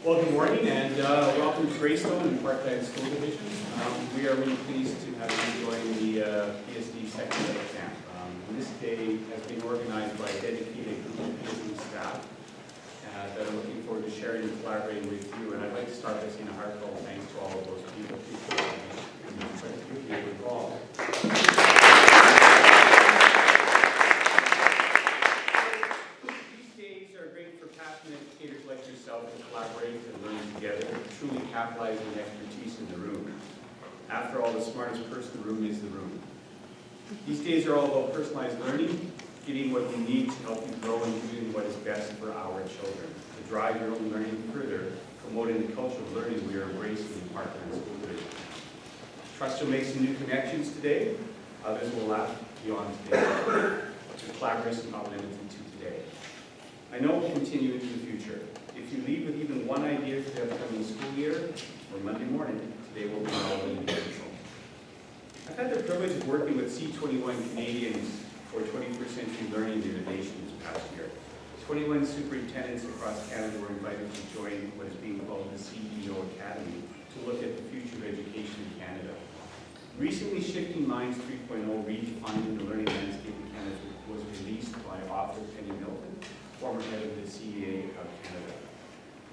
Well, good morning and welcome to Greystone and Parkland School Division. We are really pleased to have you join the PSD70 camp. This day has been organized by a dedicated group of PSD staff that are looking forward to sharing and collaborating with you. And I'd like to start by saying a heartfelt thanks to all of those people involved. Passionate educators like yourself to collaborate and learn together, truly capitalizing the expertise in the room. After all, the smartest person in the room is the room. These days are all about personalized learning, getting what you need to help you grow and doing what is best for our children. To drive your own learning further, promoting the culture of learning we are embracing in Parkland School Division. Trust you'll make some new connections today. Others will laugh beyond today. The collaboration not limited to today. I know we'll continue into the future. If you leave with even one idea for the upcoming school year, or Monday morning, today will be all individual. I've had the privilege of working with C21 Canadians for 21st Century Learning and Innovation this past year. 21 superintendents across Canada were invited to join what is being called the CEO Academy to look at the future of education in Canada. Recently, Shifting Minds 3.0 Redefining the Learning Landscape in Canada was released by author Penny Milton, former head of the CEA of Canada.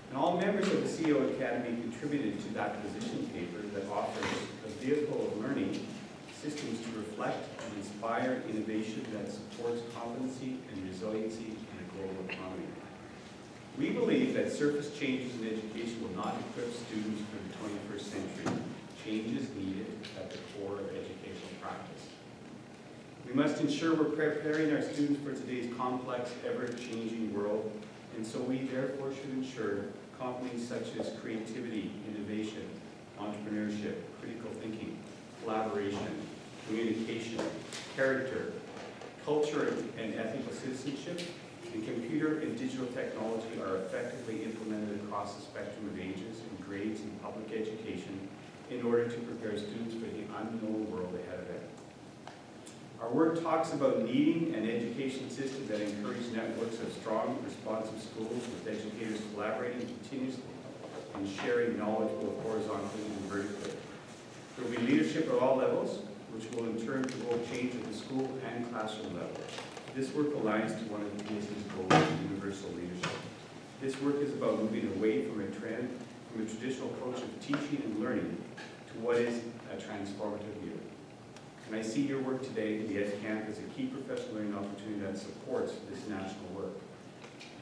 And all members of the CEO Academy contributed to that position paper that offers a vehicle of learning systems to reflect and inspire innovation that supports competency and resiliency in a global economy. We believe that surface changes in education will not equip students for the 21st century. Change is needed at the core of educational practice. We must ensure we're preparing our students for today's complex, ever-changing world, and so we therefore should ensure competencies such as creativity, innovation, entrepreneurship, critical thinking, collaboration, communication, character, culture and ethical citizenship, and computer and digital technology are effectively implemented across the spectrum of ages and grades in public education in order to prepare students for the unknown world ahead of them. Our work talks about needing an education system that encourages networks of strong, responsive schools with educators collaborating continuously and sharing knowledge both horizontally and vertically. There will be leadership at all levels, which will in turn promote change at the school and classroom level. This work aligns to one of the PSD's goals of universal leadership. This work is about moving away from a traditional approach of teaching and learning to what is a transformative view. And I see your work today, the EdCamp, as a key professional learning opportunity that supports this national work.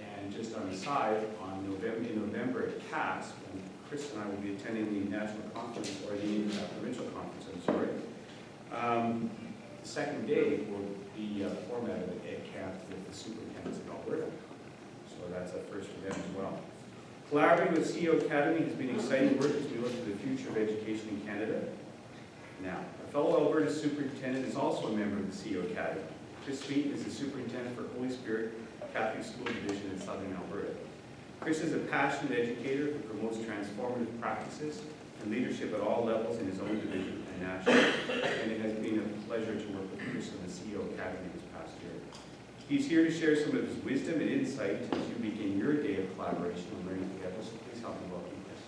And just on the side, in November at CAS, when Chris and I will be attending the national conference, or the provincial conference, the second day will be formatted at EdCamp with the superintendents of Alberta. So that's a first for them as well. Collaborating with CEO Academy has been exciting work as we look to the future of education in Canada. Now, a fellow Alberta superintendent is also a member of the CEO Academy. Chris Smeaton is the superintendent for Holy Spirit Catholic School Division in Southern Alberta. Chris is a passionate educator who promotes transformative practices and leadership at all levels in his own division and nationally. And it has been a pleasure to work with Chris in the CEO Academy this past year. He's here to share some of his wisdom and insight as you begin your day of collaboration and learning together. So please help me welcome Chris.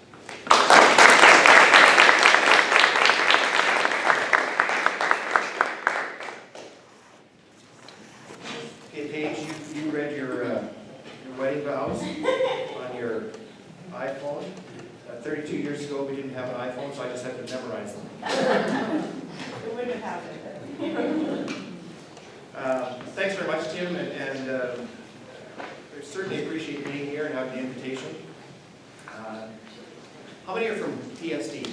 You read your wedding vows on your iPhone. 32 years ago, we didn't have an iPhone, so I just had to memorize them. It wouldn't have happened. Thanks very much, Tim, and I certainly appreciate being here and having the invitation. How many are from PSD?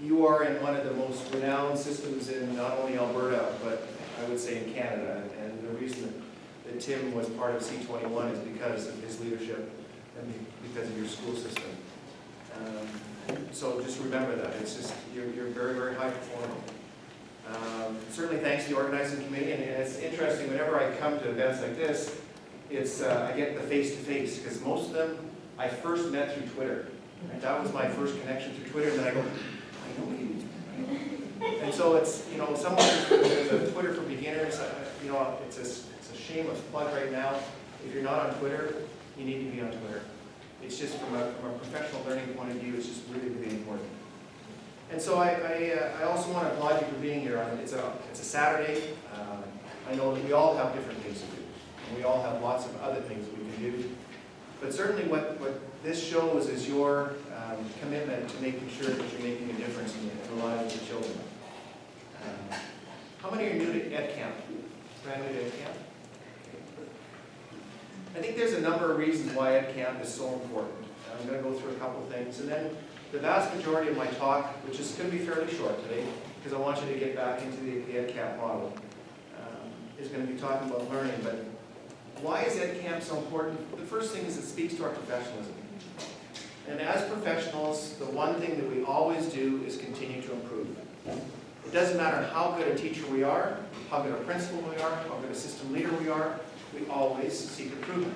You are in one of the most renowned systems in not only Alberta, but I would say in Canada, and the reason that Tim was part of C21 is because of his leadership and because of your school system. So just remember that. It's just, you're very, very high performing. Certainly thanks to the organizing committee, and it's interesting, whenever I come to events like this, I get the face-to-face, because most of them I first met through Twitter. That was my first connection through Twitter, and then I go, I know you. And so it's, someone, there's a Twitter for beginners, it's a shameless plug right now. If you're not on Twitter, you need to be on Twitter. It's just from a professional learning point of view, it's just really, really important. And so I also want to applaud you for being here. It's a Saturday. I know that we all have different things to do, and we all have lots of other things we can do. But certainly what this shows is your commitment to making sure that you're making a difference in the lives of the children. How many are new to EdCamp? Brand new to EdCamp? I think there's a number of reasons why EdCamp is so important. I'm going to go through a couple of things, and then the vast majority of my talk, which is going to be fairly short today, because I want you to get back into the EdCamp model, is going to be talking about learning. But why is EdCamp so important? The first thing is it speaks to our professionalism. And as professionals, the one thing that we always do is continue to improve. It doesn't matter how good a teacher we are, how good a principal we are, how good a system leader we are, we always seek improvement.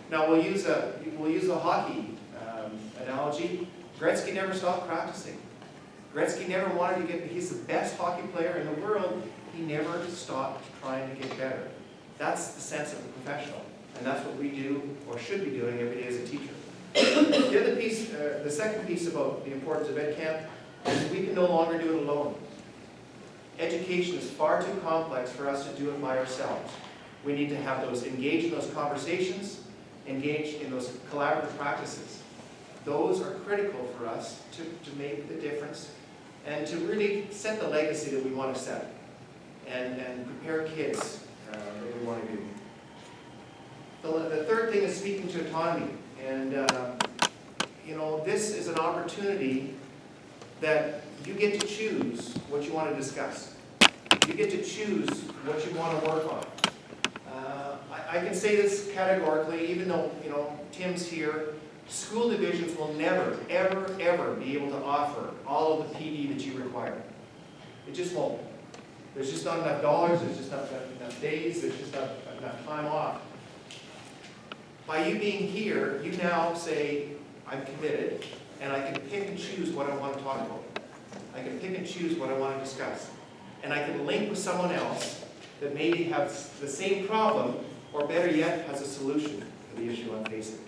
Now we'll use a hockey analogy. Gretzky never stopped practicing. Gretzky never wanted to get, he's the best hockey player in the world, he never stopped trying to get better. That's the sense of a professional, and that's what we do, or should be doing every day as a teacher. The other piece, the second piece about the importance of EdCamp is we can no longer do it alone. Education is far too complex for us to do it by ourselves. We need to have those, engage in those conversations, engage in those collaborative practices. Those are critical for us to make the difference and to really set the legacy that we want to set and prepare kids that we want to do. The third thing is speaking to autonomy. And, you know, this is an opportunity that you get to choose what you want to discuss. You get to choose what you want to work on. I can say this categorically, even though, you know, Tim's here, school divisions will never, ever, ever be able to offer all of the PD that you require. It just won't. There's just not enough dollars, there's just not enough days, there's just not enough time off. By you being here, you now say, I'm committed, and I can pick and choose what I want to talk about. I can pick and choose what I want to discuss. And I can link with someone else that maybe has the same problem, or better yet, has a solution to the issue I'm facing.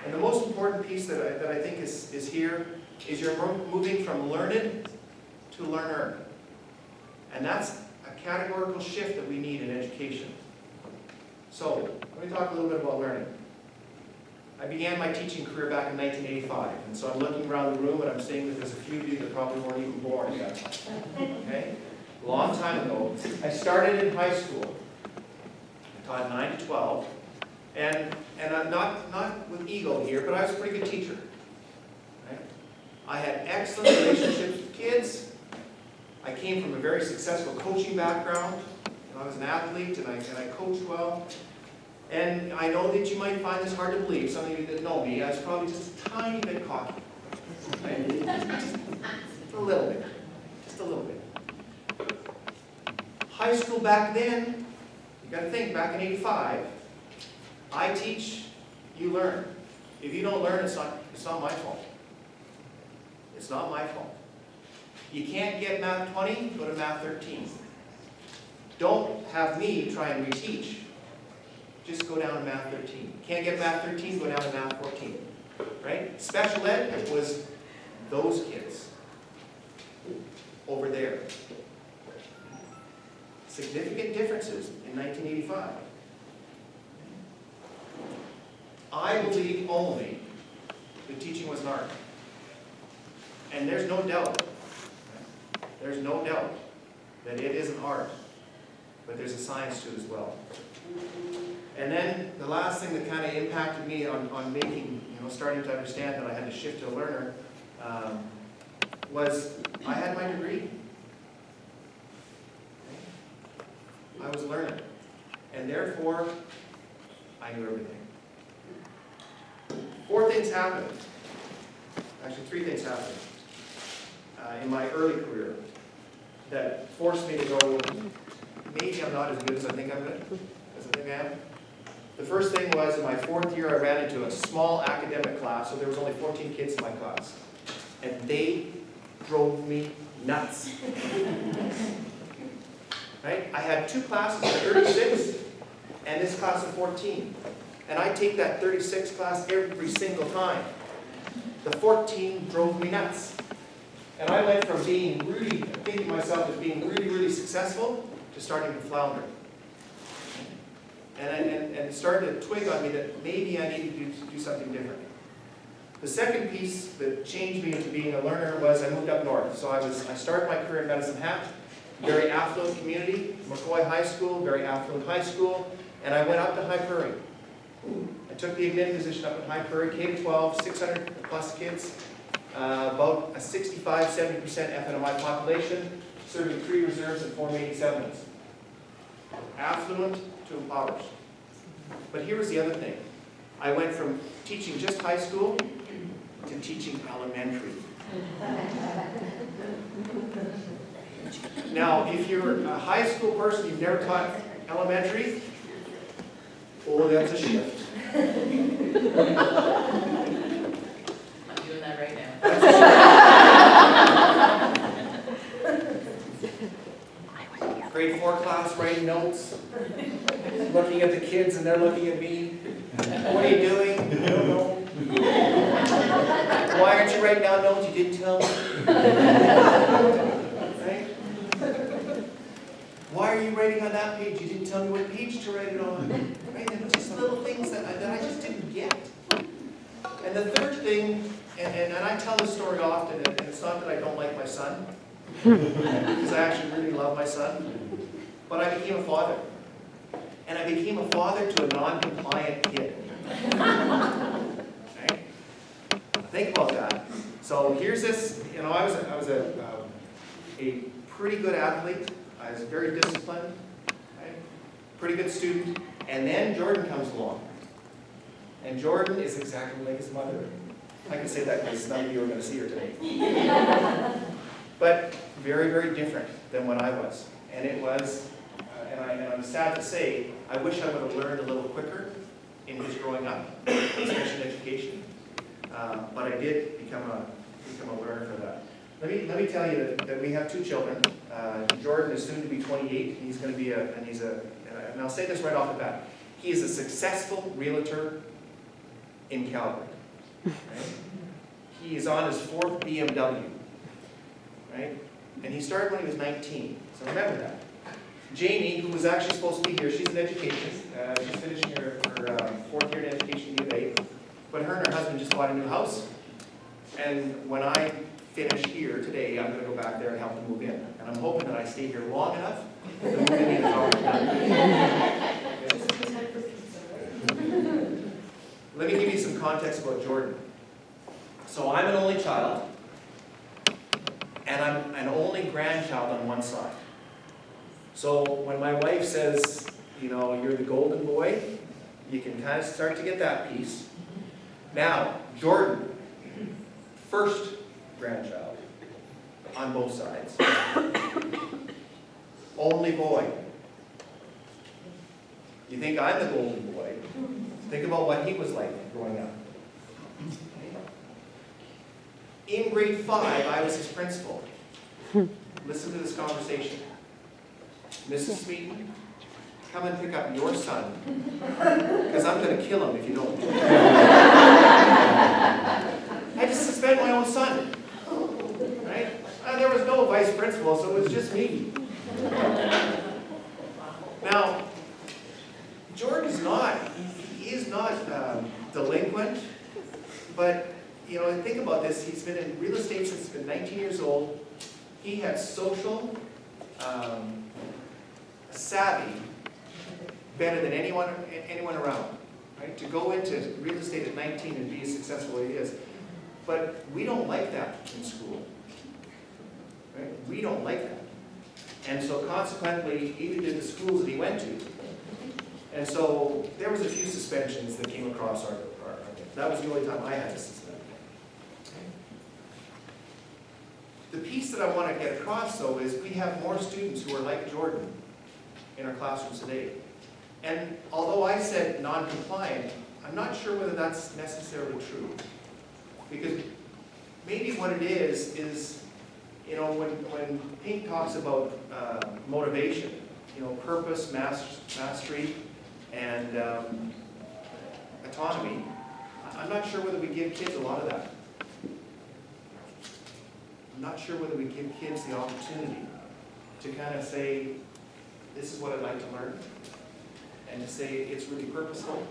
And the most important piece that I think is here is you're moving from learned to learner. And that's a categorical shift that we need in education. So, let me talk a little bit about learning. I began my teaching career back in 1985, and so I'm looking around the room and I'm seeing that there's a few of you that probably weren't even born yet. Okay? A long time ago. I started in high school. I taught 9 to 12, and I'm not with ego here, but I was a pretty good teacher. Right? I had excellent relationships with kids. I came from a very successful coaching background. I was an athlete, and I coached well. And I know that you might find this hard to believe. Some of you that know me, I was probably just a tiny bit cocky. Right? Just a little bit. Just a little bit. High school back then, you got to think, back in 85, I teach, you learn. If you don't learn, it's not my fault. It's not my fault. You can't get math 20, go to math 13. Don't have me try and reteach. Just go down to math 13. Can't get math 13, go down to math 14. Right? Special ed, it was those kids over there. Significant differences in 1985. I believe only that teaching was an art. And there's no doubt, there's no doubt that it is an art. But there's a science to it as well. And then the last thing that kind of impacted me on making, starting to understand that I had to shift to a learner, was I had my degree. I was learning. And therefore, I knew everything. 4 things happened. Actually, 3 things happened in my early career that forced me to go, maybe I'm not as good as I think I am. The first thing was, in my 4th year, I ran into a small academic class, so there was only 14 kids in my class. And they drove me nuts. Right? I had 2 classes of 36, and this class of 14. And I take that 36 class every single time. The 14 drove me nuts. And I went from being really, thinking myself as being really, really successful to starting to flounder. And it started to twig on me that maybe I needed to do something different. The second piece that changed me into being a learner was I moved up north. So I started my career in Medicine Hat, very affluent community, McCoy High School, very affluent high school, and I went up to High Prairie. I took the admin position up in High Prairie, K-12, 600 plus kids, about a 65–70% FNMI population, serving 3 reserves and 4 87s. Affluent to impoverished. But here was the other thing. I went from teaching just high school to teaching elementary. Now, if you're a high school person, you've never taught elementary, oh, that's a shift. I'm doing that right now. Grade 4 class, writing notes, looking at the kids and they're looking at me. What are you doing? I don't know. Why aren't you writing down notes? You didn't tell me. Right? Why are you writing on that page? You didn't tell me what page to write it on. Right? And just little things that I just didn't get. And the third thing, and I tell this story often, and it's not that I don't like my son, because I actually really love my son, but I became a father. And I became a father to a non-compliant kid. Right? Think about that. So here's this, I was a pretty good athlete. I was very disciplined, right? Pretty good student. And then Jordan comes along. And Jordan is exactly like his mother. I can say that because none of you are going to see her today. But very, very different than when I was. And it was, and I'm sad to say, I wish I would have learned a little quicker in his growing up, especially in education. But I did become a learner for that. Let me tell you that we have 2 children. Jordan is soon to be 28. He's going to be and I'll say this right off the bat. He is a successful realtor in Calgary. Right? He is on his 4th BMW. Right? And he started when he was 19. So remember that. Jamie, who was actually supposed to be here, she's in education. She's finishing her 4th year in education at U of A. But her and her husband just bought a new house. And when I finish here today, I'm going to go back there and help them move in. And I'm hoping that I stay here long enough to move in and talk to them. Let me give you some context about Jordan. So I'm an only child. And I'm an only grandchild on one side. So when my wife says, you're the golden boy, you can kind of start to get that piece. Now, Jordan, first grandchild on both sides. Only boy. You think I'm the golden boy? Think about what he was like growing up. In grade 5, I was his principal. Listen to this conversation. Mrs. Smeaton, come and pick up your son, because I'm going to kill him if you don't. I just suspend my own son. Right? There was no vice principal, so it was just me. Now, Jordan is not delinquent, but think about this. He's been in real estate since he's been 19 years old. He had social savvy better than anyone around. Right? To go into real estate at 19 and be as successful as he is. But we don't like that in school. Right? We don't like that. And so consequently, even did the schools that he went to. And so there was a few suspensions that came across our that was the only time I had to suspend. The piece that I want to get across, though, is we have more students who are like Jordan in our classrooms today. And although I said non-compliant, I'm not sure whether that's necessarily true. Because maybe what it is when Pink talks about motivation, purpose, mastery, and autonomy, I'm not sure whether we give kids a lot of that. I'm not sure whether we give kids the opportunity to kind of say, this is what I'd like to learn, and to say it's really purposeful.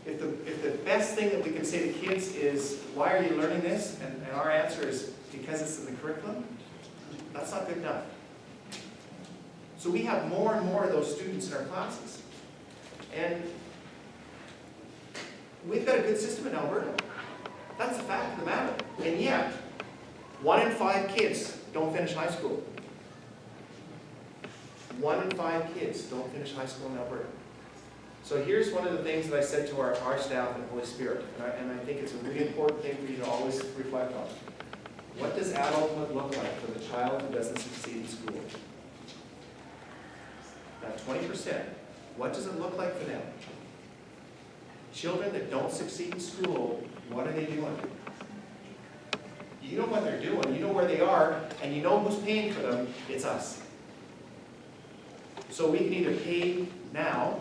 If the best thing that we can say to kids is, why are you learning this? And our answer is, because it's in the curriculum, that's not good enough. So we have more and more of those students in our classes. And we've got a good system in Alberta. That's the fact of the matter. And yet, 1 in 5 kids don't finish high school. 1 in 5 kids don't finish high school in Alberta. So here's one of the things that I said to our staff and Holy Spirit, and I think it's a really important thing for you to always reflect on. What does adulthood look like for the child who doesn't succeed in school? That 20%, what does it look like for them? Children that don't succeed in school, what are they doing? You know what they're doing, you know where they are, and you know who's paying for them, it's us. So we can either pay now,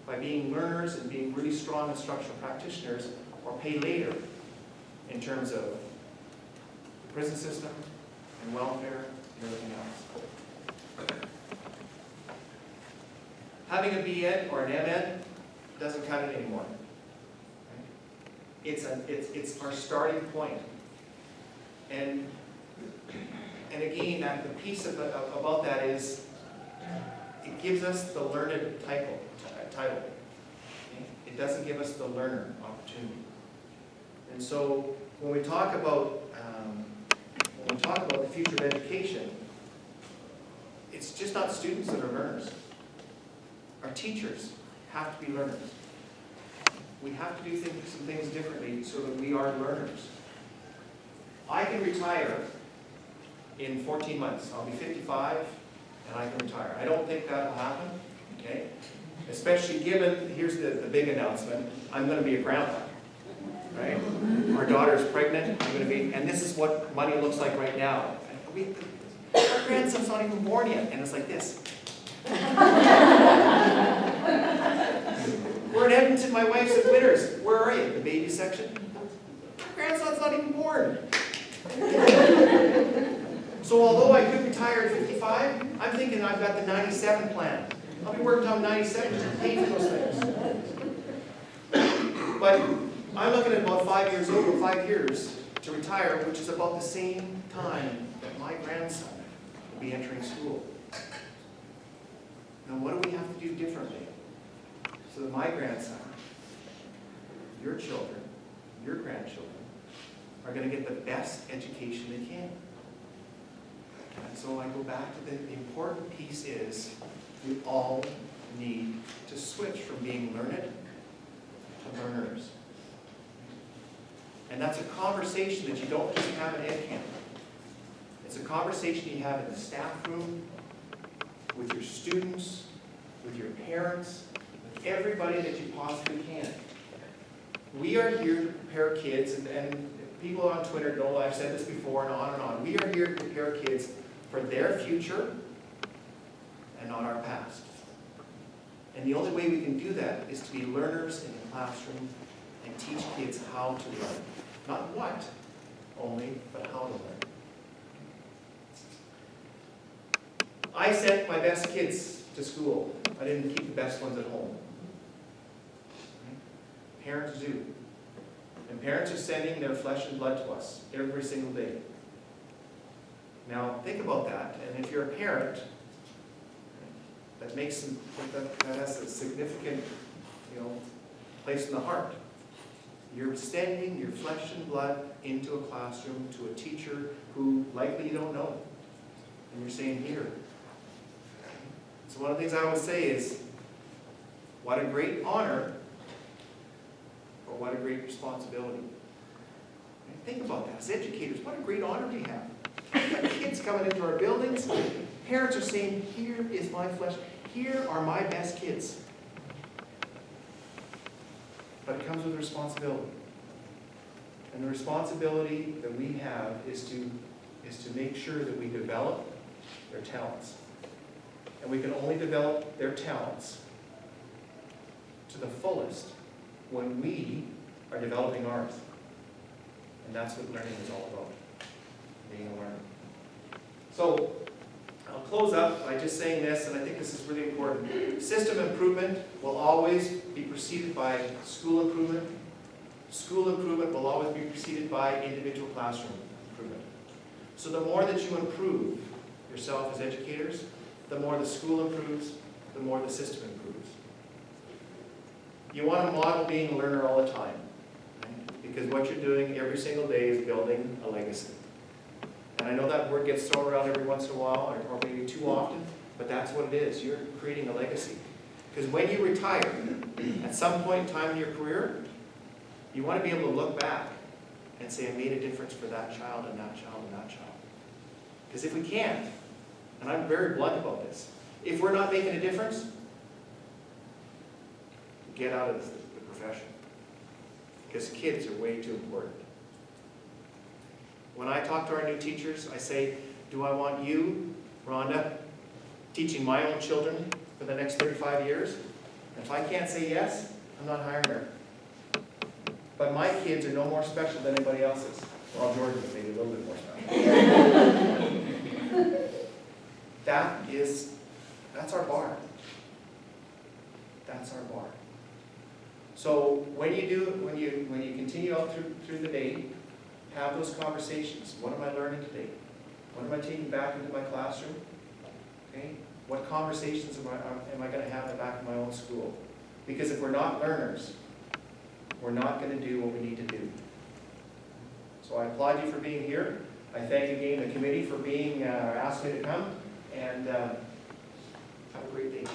by being learners and being really strong instructional practitioners, or pay later in terms of the prison system and welfare and everything else. Having a B.Ed or an M.Ed doesn't cut it anymore. It's our starting point. And again, the piece about that is it gives us the learned title. It doesn't give us the learner opportunity. And so when we talk about the future of education, it's just not students that are learners. Our teachers have to be learners. We have to do some things differently so that we are learners. I can retire in 14 months. I'll be 55 and I can retire. I don't think that will happen, okay? Especially given, here's the big announcement, I'm going to be a grandpa, right? Our daughter's pregnant, I'm going to be, and this is what money looks like right now. Our grandson's not even born yet, and it's like this. We're in Edmonton, my wife's at Winners. Where are you? The baby section. Our grandson's not even born. So although I could retire at 55, I'm thinking I've got the 97 plan. I'll be working on 97 to pay for those things. But I'm looking at about 5 years over, 5 years to retire, which is about the same time that my grandson will be entering school. Now what do we have to do differently so that my grandson, your children, your grandchildren, are going to get the best education they can? And so I go back to the important piece is we all need to switch from being learned to learners. And that's a conversation that you don't just have in EdCamp. It's a conversation you have in the staff room, with your students, with your parents, with everybody that you possibly can. We are here to prepare kids, and people on Twitter know I've said this before and on and on. We are here to prepare kids for their future and not our past. And the only way we can do that is to be learners in the classroom and teach kids how to learn. Not what only, but how to learn. I sent my best kids to school. I didn't keep the best ones at home. Parents do. And parents are sending their flesh and blood to us every single day. Now, think about that. And if you're a parent, that has a significant, place in the heart. You're sending your flesh and blood into a classroom to a teacher who likely you don't know. And you're saying, here. So one of the things I always say is, what a great honor, or what a great responsibility. And think about that. As educators, what a great honor we have. We've got kids coming into our buildings. Parents are saying, here is my flesh. Here are my best kids. But it comes with responsibility. And the responsibility that we have is to make sure that we develop their talents. And we can only develop their talents to the fullest when we are developing ours. And that's what learning is all about, being a learner. So, I'll close up by just saying this, and I think this is really important. System improvement will always be preceded by school improvement. School improvement will always be preceded by individual classroom improvement. So the more that you improve yourself as educators, the more the school improves, the more the system improves. You want to model being a learner all the time, right? Because what you're doing every single day is building a legacy. And I know that word gets thrown around every once in a while, or maybe too often, but that's what it is. You're creating a legacy. Because when you retire, at some point in time in your career, you want to be able to look back and say, I made a difference for that child and that child and that child. Because if we can't, and I'm very blunt about this, if we're not making a difference, get out of the profession. Because kids are way too important. When I talk to our new teachers, I say, do I want you, Rhonda, teaching my own children for the next 35 years? And if I can't say yes, I'm not hiring her. But my kids are no more special than anybody else's. Well, Jordan is maybe a little bit more special. That's our bar. That's our bar. So when you continue out through the day, have those conversations. What am I learning today? What am I taking back into my classroom? Okay? What conversations am I going to have in the back of my own school? Because if we're not learners, we're not going to do what we need to do. So I applaud you for being here. I thank again the committee for asking me to come, and have a great day.